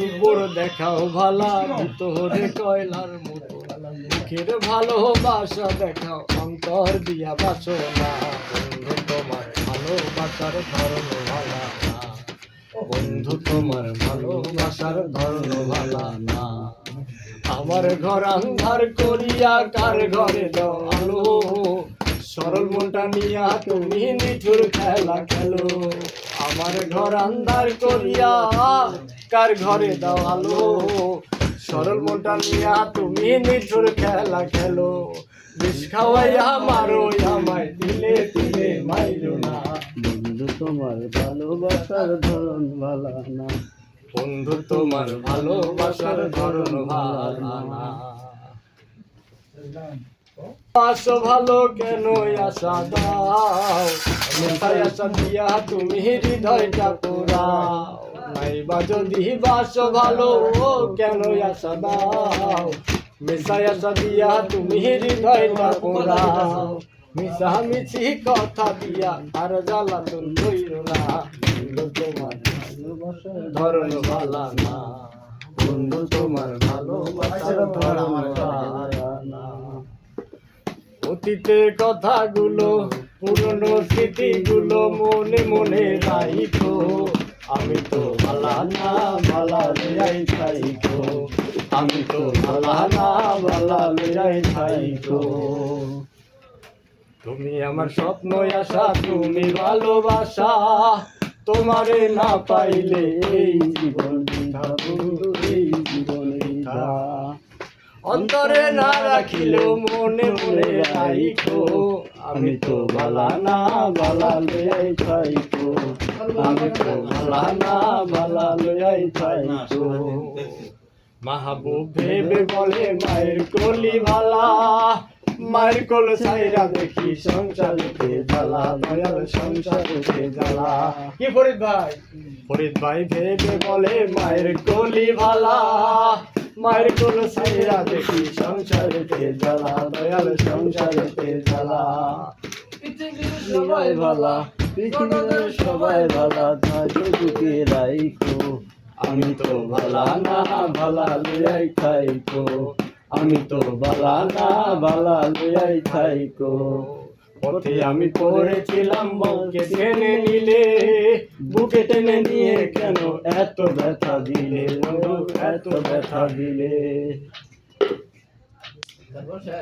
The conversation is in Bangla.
উপর দেখাও ভালা ভিতরে কয়লার মতো মুখের ভালোবাসা দেখাও অন্তর দিয়া বাসনা বন্ধু তোমার ভালোবাসার ধরন ভালা না বন্ধু তোমার ভালোবাসার ধরন ভালা না আমার ঘর আন্ধার করিয়া কার ঘরে দাও আলো সরল মনটা নিয়া তুমি নিঠুর খেলা খেলো আমার ঘর আন্ধার করিয়া কার ঘরে দাও আলো সরল মনটা নিয়া তুমি নিঠুর খেলা খেলো বিষ খাওয়াইয়া মারো আমায় দিলে দিলে মাইরো না বন্ধু তোমার ভালোবাসার ধরন ভালা না বন্ধু তোমার ভালোবাসার ধরন ভালা না আশা ভালো কেন আশা দাও মেথায় আশা দিয়া তুমি হৃদয়টা পোড়াও নাইবা যদি বাসো ভালো কেন আশা দাও মেথায় আশা দিয়া তুমি হৃদয়টা পোড়াও মিশামিছি কথা দিয়া আর জ্বালাতন কইরো না বন্ধু তোমার ভালোবাসার ধরন ভালা না বন্ধু তোমার ভালোবাসার ধরন ভালা না অতীতের কথাগুলো পুরনো স্মৃতিগুলো মনে মনে রাখো আমি তো ভালা না ভালা লইয়াই থাইকো আমি তো ভালা না ভালা লইয়াই থাইকো তুমি আমার স্বপ্ন আশা তুমি ভালোবাসা তোমারে না পাইলে এই জীবন বৃথা বন্ধু এই জীবন বৃথা অন্তরে না রাখিলেও মনে মনে রাখো আমি তো ভালা না ভালা লইয়াই থাইকো আমি তো ভালা না ভালা লইয়াই থাইকো মাহবুব ভেবে বলে মায়ের কলি ভালা মায়ের কোল সাইরা দেখি সংসারেতে জ্বালা দয়াল সংসারেতে জ্বালা কি ফরিদ ভাই ভেবে বলে মায়ের কলি ভালা মায়ের কোল সাইরা দেখি সংসারেতে জ্বালা দয়াল সংসারেতে জ্বালা সবাই ভালা পৃথিবীর সবাই ভালা থাকে বুকে রাইখো আমি তো ভালা না ভালা লইয়াই থাইকো আমি তো ভালা না ভালা লইয়াই থাইকো পথে আমি পড়েছিলাম বুকে টেনে নিলে বুকে টেনে নিয়ে কেন এত ব্যথা দিলে বন্ধু এত ব্যথা দিলে